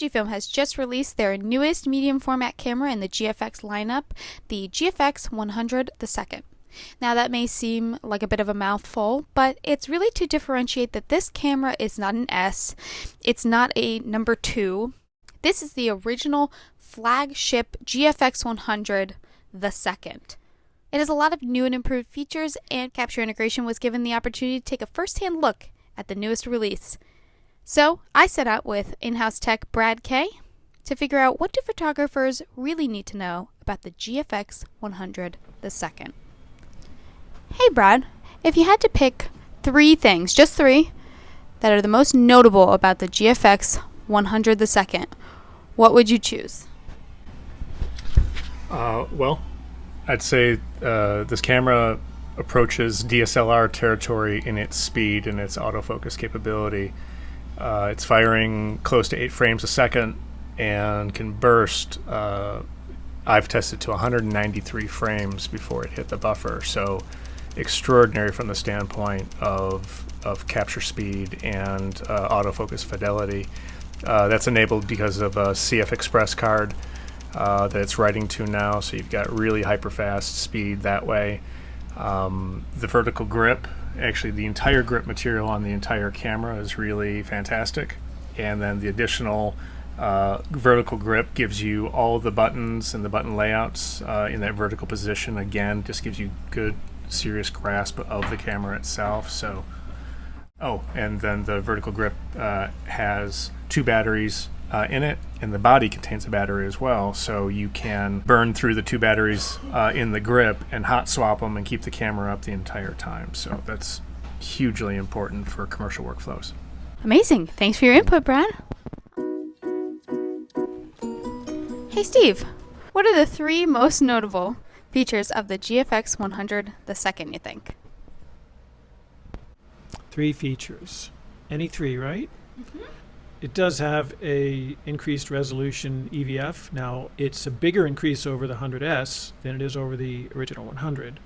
Fujifilm has just released their newest medium format camera in the GFX lineup, the GFX100 II. Now that may seem like a bit of a mouthful, but it's really to differentiate that this camera is not an S, it's not a number 2. This is the original flagship GFX100 II. It has a lot of new and improved features, and Capture Integration was given the opportunity to take a first-hand look at the newest release. So I set out with in-house tech Brad Kay to figure out what do photographers really need to know about the GFX100 II. Hey Brad, if you had to pick 3 things, just 3, that are the most notable about the GFX100 II, what would you choose? Well, I'd say this camera approaches DSLR territory in its speed and its autofocus capability. It's firing close to 8 frames a second and can burst. I've tested to 193 frames before it hit the buffer, so extraordinary from the standpoint of capture speed and autofocus fidelity. That's enabled because of a CF Express card that it's writing to now, so you've got really hyper-fast speed that way. The vertical grip, actually the entire grip material on the entire camera is really fantastic, and then the additional vertical grip gives you all the buttons and the button layouts in that vertical position. Again, just gives you good serious grasp of the camera itself. So and then the vertical grip has 2 batteries in it, and the body contains a battery as well, so you can burn through the 2 batteries in the grip and hot swap them and keep the camera up the entire time. So that's hugely important for commercial workflows. Amazing. Thanks for your input, Brad. Hey Steve, what are the 3 most notable features of the GFX100 II, you think? 3 features. Any 3, right? Mm-hmm. It does have a increased resolution EVF. Now, it's a bigger increase over the 100S than it is over the original 100.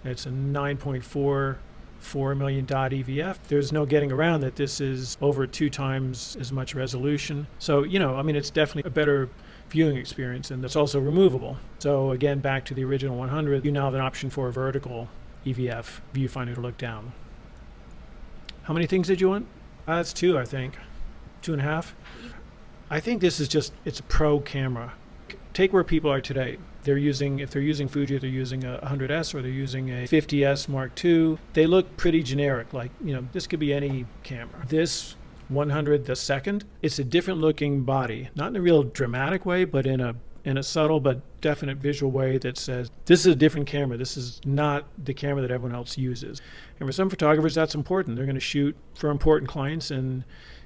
It's a 9.44 million dot EVF. There's no getting around that this is over 2 times as much resolution. So, it's definitely a better viewing experience, and it's also removable. So again, back to the original 100, you now have an option for a vertical EVF viewfinder to look down. How many things did you want? That's 2, I think. 2.5. I think this is it's a pro camera. Take where people are today. If they're using Fuji, they're using a 100S or they're using a 50S Mark II. They look pretty generic, like, this could be any camera. This 100 II, it's a different looking body, not in a real dramatic way, but in a subtle but definite visual way that says, this is a different camera. This is not the camera that everyone else uses. And for some photographers, that's important. They're going to shoot for important clients, and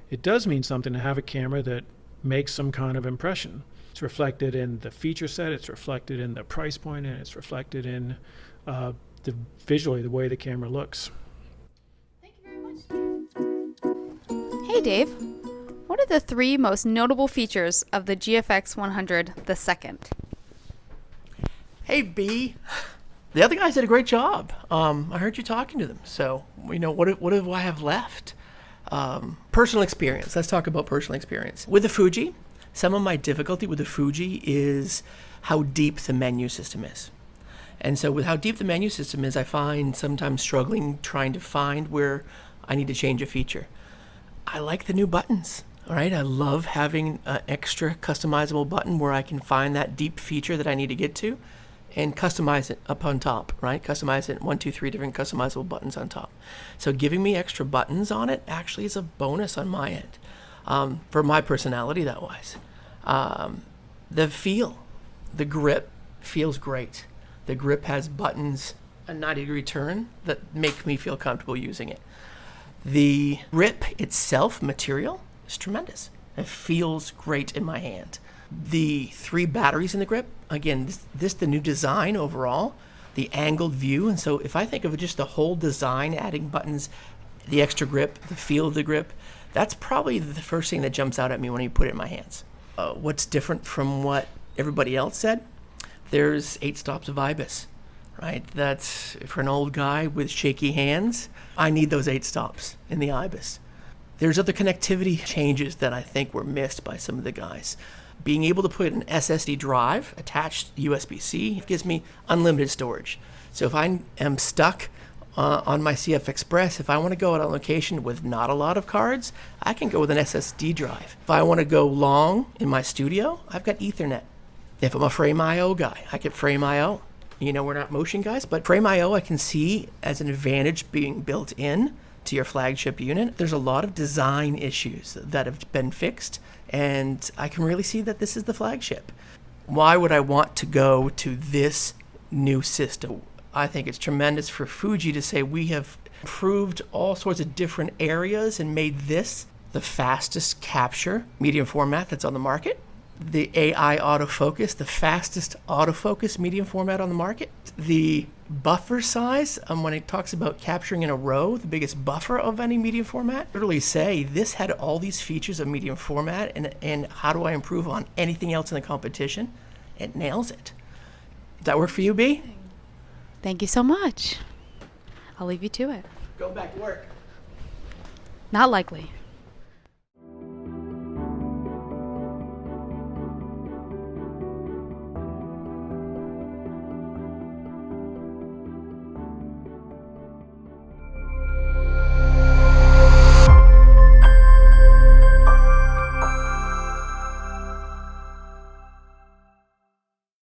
it does mean something to have a camera that makes some kind of impression. It's reflected in the feature set, it's reflected in the price point, and it's reflected in visually the way the camera looks. Thank you very much. Hey Dave, what are the 3 most notable features of the GFX100 II? Hey B, the other guys did a great job. I heard you talking to them, so what do I have left? Personal experience. Let's talk about personal experience. With the Fuji, some of my difficulty with the Fuji is how deep the menu system is. And so with how deep the menu system is, I find sometimes struggling trying to find where I need to change a feature. I like the new buttons. All right, I love having an extra customizable button where I can find that deep feature that I need to get to and customize it up on top, right? Customize it 1, 2, 3 different customizable buttons on top. So giving me extra buttons on it actually is a bonus on my end, for my personality that wise. The feel, the grip feels great. The grip has buttons, a 90-degree turn that make me feel comfortable using it. The grip itself, material, is tremendous. It feels great in my hand. The 3 batteries in the grip, again, this the new design overall, the angled view. And so if I think of just the whole design, adding buttons, the extra grip, the feel of the grip, that's probably the first thing that jumps out at me when you put it in my hands. What's different from what everybody else said? There's 8 stops of IBIS, right? That's for an old guy with shaky hands. I need those 8 stops in the IBIS. There's other connectivity changes that I think were missed by some of the guys. Being able to put an SSD drive attached USB-C gives me unlimited storage. So if I am stuck on my CF Express, if I want to go out on location with not a lot of cards, I can go with an SSD drive. If I want to go long in my studio, I've got Ethernet. If I'm a Frame IO guy, I get Frame IO. We're not motion guys, but Frame IO I can see as an advantage being built in to your flagship unit. There's a lot of design issues that have been fixed, and I can really see that this is the flagship. Why would I want to go to this new system? I think it's tremendous for Fuji to say we have improved all sorts of different areas and made this the fastest capture medium format that's on the market. The AI autofocus, the fastest autofocus medium format on the market. The buffer size, when it talks about capturing in a row, the biggest buffer of any medium format, literally say this had all these features of medium format, and how do I improve on anything else in the competition? It nails it. Does that work for you, B? Thank you so much. I'll leave you to it. Go back to work. Not likely.